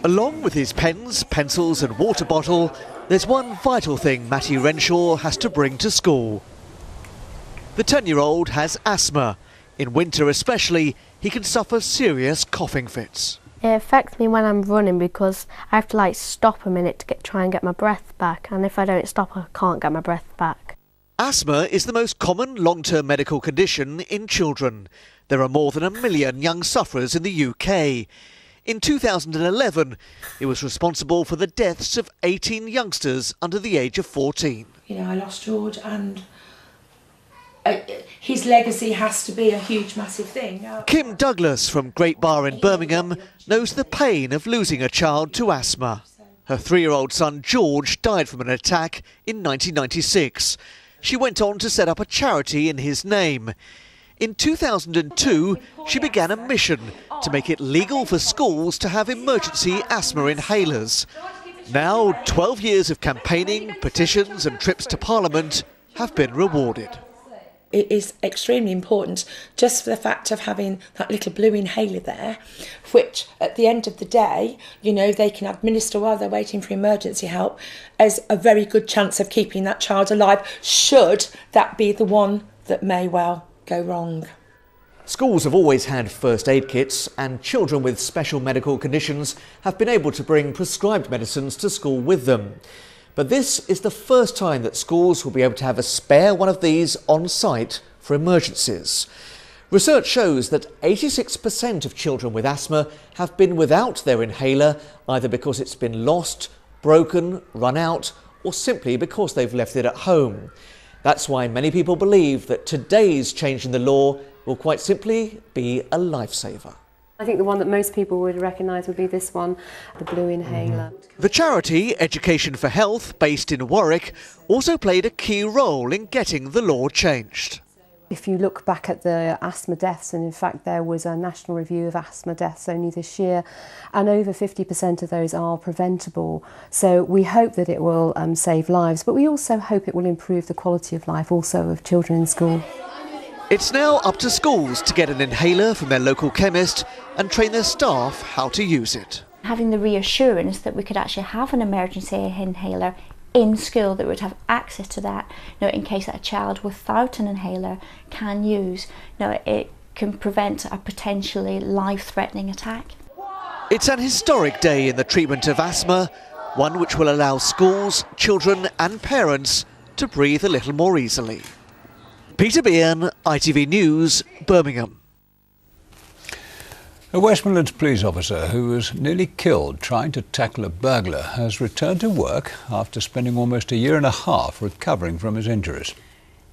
Along with his pens, pencils and water bottle, there's one vital thing Matty Renshaw has to bring to school. The 10-year-old has asthma. In winter especially, he can suffer serious coughing fits. It affects me when I'm running because I have to stop a minute to try and get my breath back, and if I don't stop I can't get my breath back. Asthma is the most common long-term medical condition in children. There are more than 1 million young sufferers in the UK. In 2011, it was responsible for the deaths of 18 youngsters under the age of 14. You know, I lost George, and his legacy has to be a huge, massive thing. Kim Douglas from Great Barr in Birmingham knows the pain of losing a child to asthma. Her 3-year-old son George died from an attack in 1996. She went on to set up a charity in his name. In 2002, she began a mission to make it legal for schools to have emergency asthma inhalers. Now, 12 years of campaigning, petitions and trips to Parliament have been rewarded. It is extremely important just for the fact of having that little blue inhaler there, which at the end of the day, you know, they can administer while they're waiting for emergency help, as a very good chance of keeping that child alive, should that be the one that may well go wrong. Schools have always had first aid kits, and children with special medical conditions have been able to bring prescribed medicines to school with them. But this is the first time that schools will be able to have a spare one of these on site for emergencies. Research shows that 86% of children with asthma have been without their inhaler, either because it's been lost, broken, run out, or simply because they've left it at home. That's why many people believe that today's change in the law will quite simply be a lifesaver. I think the one that most people would recognise would be this one, the blue inhaler. The charity Education for Health, based in Warwick, also played a key role in getting the law changed. If you look back at the asthma deaths, and in fact there was a national review of asthma deaths only this year, and over 50% of those are preventable. So we hope that it will save lives, but we also hope it will improve the quality of life also of children in school. It's now up to schools to get an inhaler from their local chemist and train their staff how to use it. Having the reassurance that we could actually have an emergency inhaler in school, that would have access to that, in case that a child without an inhaler can use, it can prevent a potentially life-threatening attack. It's an historic day in the treatment of asthma, one which will allow schools, children and parents to breathe a little more easily. Peter Bean, ITV News, Birmingham. A West Midlands police officer who was nearly killed trying to tackle a burglar has returned to work after spending almost a year and a half recovering from his injuries.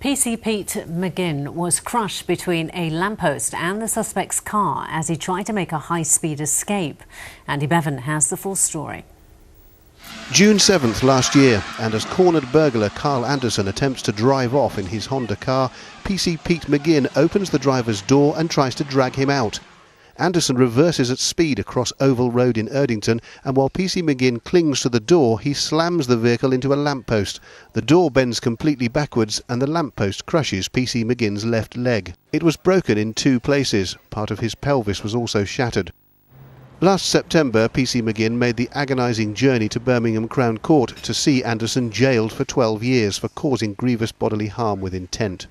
PC Pete McGinn was crushed between a lamppost and the suspect's car as he tried to make a high-speed escape. Andy Bevan has the full story. June 7th last year, and as cornered burglar Carl Anderson attempts to drive off in his Honda car, PC Pete McGinn opens the driver's door and tries to drag him out. Anderson reverses at speed across Oval Road in Erdington, and while PC McGinn clings to the door, he slams the vehicle into a lamppost. The door bends completely backwards and the lamppost crushes PC McGinn's left leg. It was broken in 2 places. Part of his pelvis was also shattered. Last September, PC McGinn made the agonising journey to Birmingham Crown Court to see Anderson jailed for 12 years for causing grievous bodily harm with intent.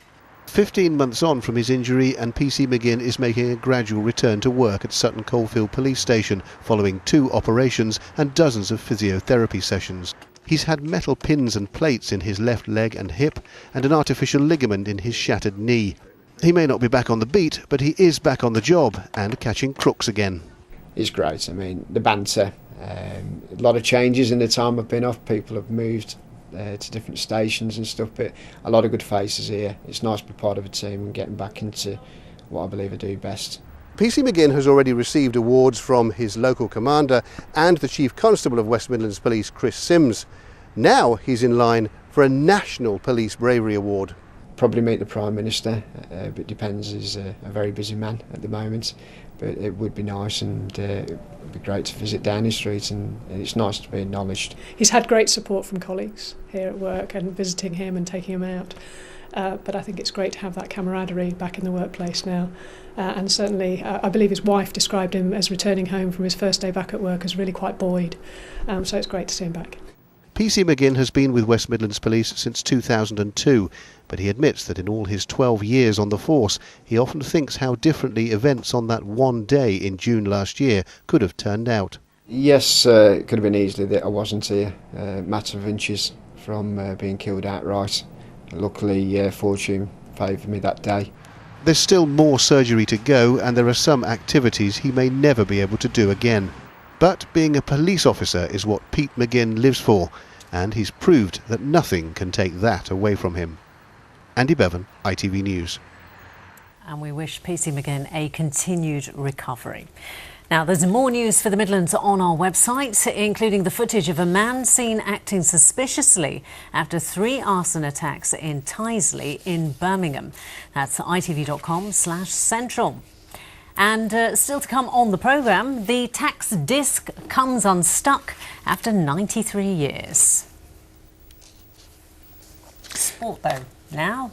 15 months on from his injury, and PC McGinn is making a gradual return to work at Sutton Coldfield Police Station following 2 operations and dozens of physiotherapy sessions. He's had metal pins and plates in his left leg and hip and an artificial ligament in his shattered knee. He may not be back on the beat, but he is back on the job and catching crooks again. It's great. I mean, the banter, a lot of changes in the time I've been off. People have moved to different stations and stuff, but a lot of good faces here. It's nice to be part of a team and getting back into what I believe I do best. PC McGinn has already received awards from his local commander and the Chief Constable of West Midlands Police, Chris Sims. Now he's in line for a National Police Bravery Award. Probably meet the Prime Minister, but it depends. He's a very busy man at the moment. But it would be nice, and it would be great to visit Downing Street, and it's nice to be acknowledged. He's had great support from colleagues here at work and visiting him and taking him out. but I think it's great to have that camaraderie back in the workplace now. And certainly, I believe his wife described him as returning home from his first day back at work as really quite buoyed. So it's great to see him back. PC McGinn has been with West Midlands Police since 2002, but he admits that in all his 12 years on the force, he often thinks how differently events on that one day in June last year could have turned out. Yes, it could have been easily that I wasn't here, a matter of inches from being killed outright. Luckily, fortune favoured me that day. There's still more surgery to go, and there are some activities he may never be able to do again. But being a police officer is what Pete McGinn lives for, and he's proved that nothing can take that away from him. Andy Bevan, ITV News. And we wish PC McGinn a continued recovery. Now, there's more news for the Midlands on our website, including the footage of a man seen acting suspiciously after 3 arson attacks in Tyseley in Birmingham. That's itv.com/central. And still to come on the programme, the tax disc comes unstuck after 93 years. Sport though, now.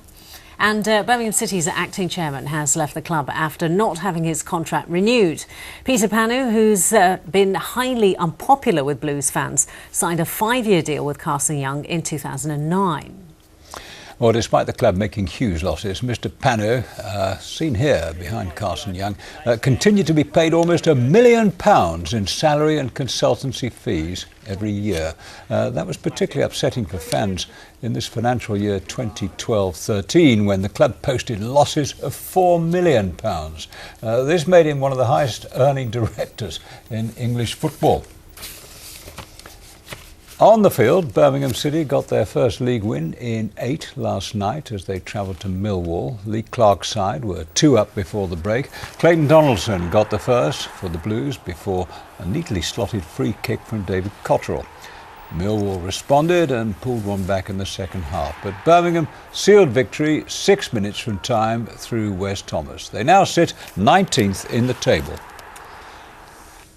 And Birmingham City's acting chairman has left the club after not having his contract renewed. Peter Panu, who's been highly unpopular with Blues fans, signed a 5-year deal with Carson Young in 2009. Well, despite the club making huge losses, Mr Panu, seen here behind Carson Young, continued to be paid almost £1 million in salary and consultancy fees every year. That was particularly upsetting for fans in this financial year 2012-13, when the club posted losses of £4 million. This made him one of the highest earning directors in English football. On the field, Birmingham City got their first league win in 8 last night as they travelled to Millwall. Lee Clark's side were 2 up before the break. Clayton Donaldson got the first for the Blues before a neatly slotted free kick from David Cotterill. Millwall responded and pulled one back in the second half, but Birmingham sealed victory 6 minutes from time through Wes Thomas. They now sit 19th in the table.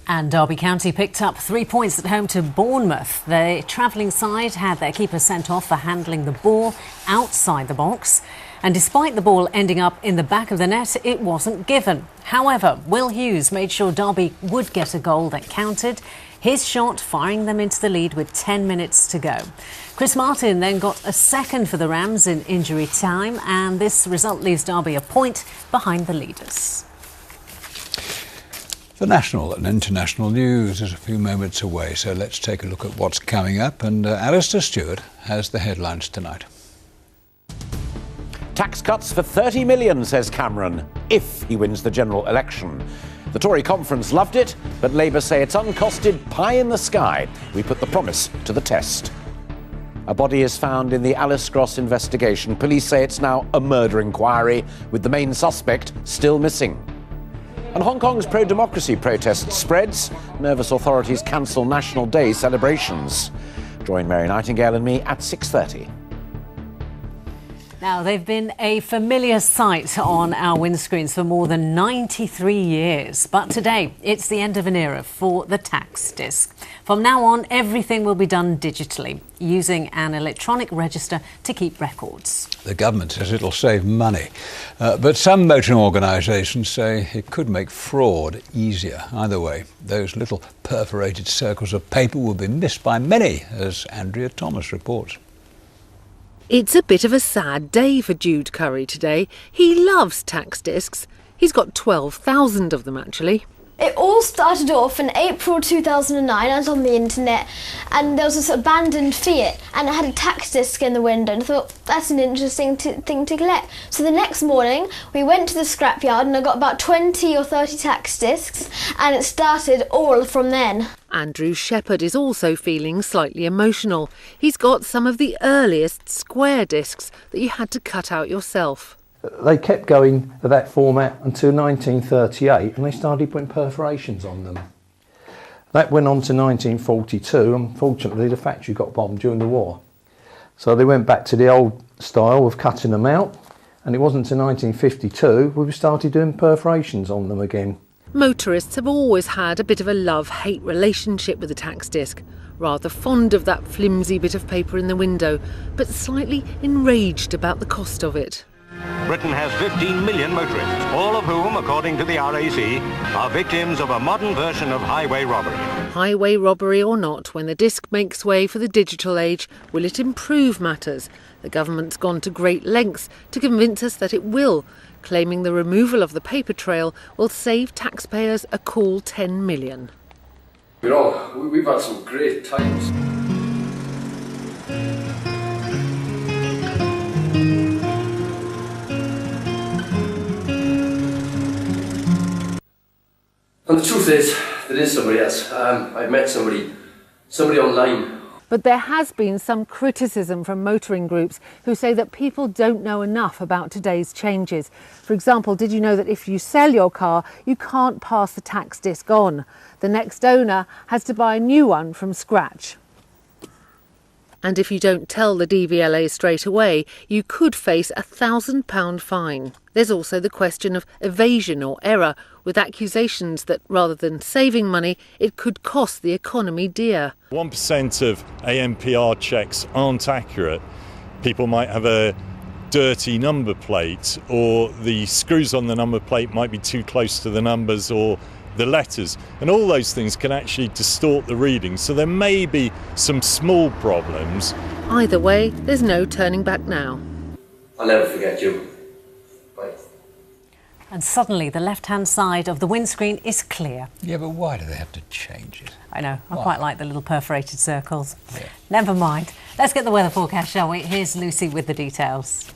And Derby County picked up 3 points at home to Bournemouth. The travelling side had their keeper sent off for handling the ball outside the box. And despite the ball ending up in the back of the net, it wasn't given. However, Will Hughes made sure Derby would get a goal that counted. His shot firing them into the lead with 10 minutes to go. Chris Martin then got a second for the Rams in injury time, and this result leaves Derby a point behind the leaders. The national and international news is a few moments away, so let's take a look at what's coming up. And Alistair Stewart has the headlines tonight. Tax cuts for 30 million, says Cameron, if he wins the general election. The Tory conference loved it, but Labour say it's uncosted pie in the sky. We put the promise to the test. A body is found in the Alice Gross investigation. Police say it's now a murder inquiry, with the main suspect still missing. And Hong Kong's pro-democracy protest spreads. Nervous authorities cancel National Day celebrations. Join Mary Nightingale and me at 6:30. Now, they've been a familiar sight on our windscreens for more than 93 years. But today, it's the end of an era for the tax disc. From now on, everything will be done digitally, using an electronic register to keep records. The government says it'll save money, but some motoring organisations say it could make fraud easier. Either way, those little perforated circles of paper will be missed by many, as Andrea Thomas reports. It's a bit of a sad day for Jude Curry today. He loves tax discs. He's got 12,000 of them, actually. It all started off in April 2009. I was on the internet and there was this abandoned Fiat and it had a tax disc in the window, and I thought that's an interesting thing to collect. So the next morning we went to the scrapyard and I got about 20 or 30 tax discs, and it started all from then. Andrew Shepherd is also feeling slightly emotional. He's got some of the earliest square discs that you had to cut out yourself. They kept going at that format until 1938, and they started putting perforations on them. That went on to 1942. Unfortunately, the factory got bombed during the war. So they went back to the old style of cutting them out, and it wasn't until 1952 we started doing perforations on them again. Motorists have always had a bit of a love-hate relationship with the tax disc. rather fond of that flimsy bit of paper in the window, but slightly enraged about the cost of it. Britain has 15 million motorists, all of whom, according to the RAC, are victims of a modern version of highway robbery. Highway robbery or not, when the disc makes way for the digital age, will it improve matters? The government's gone to great lengths to convince us that it will, claiming the removal of the paper trail will save taxpayers a cool 10 million. You know, we've had some great times. And the truth is, there is somebody else. I've met somebody online. But there has been some criticism from motoring groups who say that people don't know enough about today's changes. For example, did you know that if you sell your car, you can't pass the tax disc on? The next owner has to buy a new one from scratch. And if you don't tell the DVLA straight away, you could face a £1,000 fine. There's also the question of evasion or error, with accusations that rather than saving money, it could cost the economy dear. 1% of ANPR checks aren't accurate. People might have a dirty number plate, or the screws on the number plate might be too close to the numbers or the letters, and all those things can actually distort the reading, so there may be some small problems. Either way, there's no turning back now. I'll never forget you. Bye. And suddenly the left-hand side of the windscreen is clear. Yeah, but why do they have to change it? I know, I quite like the little perforated circles. Yeah. Never mind. Let's get the weather forecast, shall we? Here's Lucy with the details.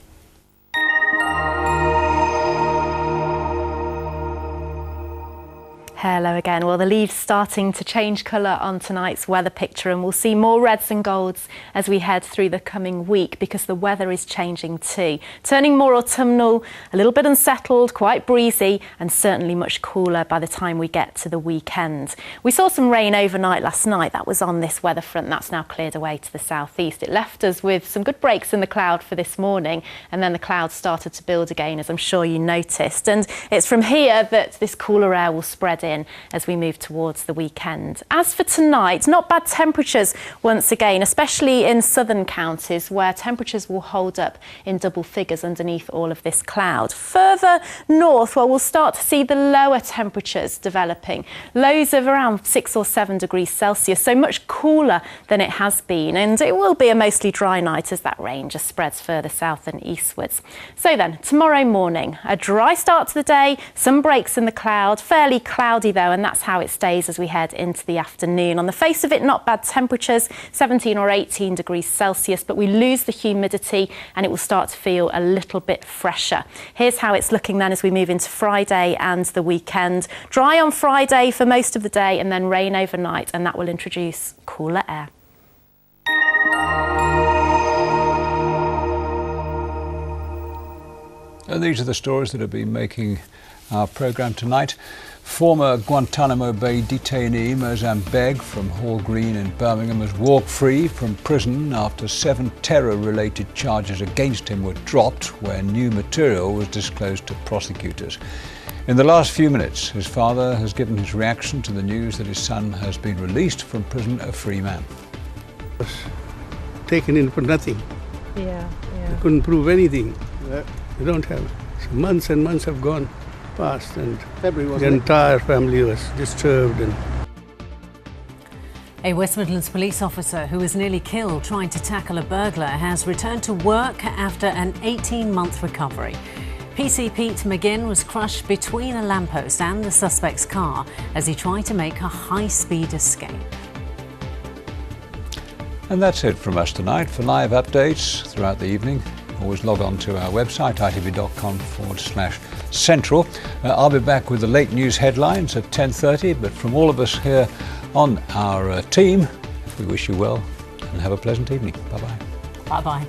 Hello again. Well, the leaves starting to change colour on tonight's weather picture, and we'll see more reds and golds as we head through the coming week because the weather is changing too. Turning more autumnal, a little bit unsettled, quite breezy, and certainly much cooler by the time we get to the weekend. We saw some rain overnight last night. That was on this weather front. That's now cleared away to the southeast. It left us with some good breaks in the cloud for this morning, and then the clouds started to build again, as I'm sure you noticed. And it's from here that this cooler air will spread in as we move towards the weekend. As for tonight, not bad temperatures once again, especially in southern counties where temperatures will hold up in double figures underneath all of this cloud. Further north, well, we'll start to see the lower temperatures developing. Lows of around 6 or 7 degrees Celsius, so much cooler than it has been, and it will be a mostly dry night as that rain just spreads further south and eastwards. So then, tomorrow morning, a dry start to the day, some breaks in the cloud, fairly cloudy though, and that's how it stays as we head into the afternoon. On the face of it, not bad temperatures, 17 or 18 degrees Celsius, but we lose the humidity and it will start to feel a little bit fresher. Here's how it's looking then as we move into Friday and the weekend. Dry on Friday for most of the day and then rain overnight, and that will introduce cooler air. And these are the stories that have been making our programme tonight. Former Guantanamo Bay detainee Mozam Beg from Hall Green in Birmingham has walked free from prison after 7 terror-related charges against him were dropped when new material was disclosed to prosecutors. In the last few minutes, his father has given his reaction to the news that his son has been released from prison a free man. Was taken in for nothing. Yeah. They couldn't prove anything. They don't have. So months and months have gone past, and the entire family was disturbed. And a West Midlands police officer who was nearly killed trying to tackle a burglar has returned to work after an 18-month recovery. PC Pete McGinn was crushed between a lamppost and the suspect's car as he tried to make a high-speed escape. And that's it from us tonight. For live updates throughout the evening, always log on to our website, itv.com/central. I'll be back with the late news headlines at 10:30, but from all of us here on our team, we wish you well and have a pleasant evening. Bye-bye. Bye-bye.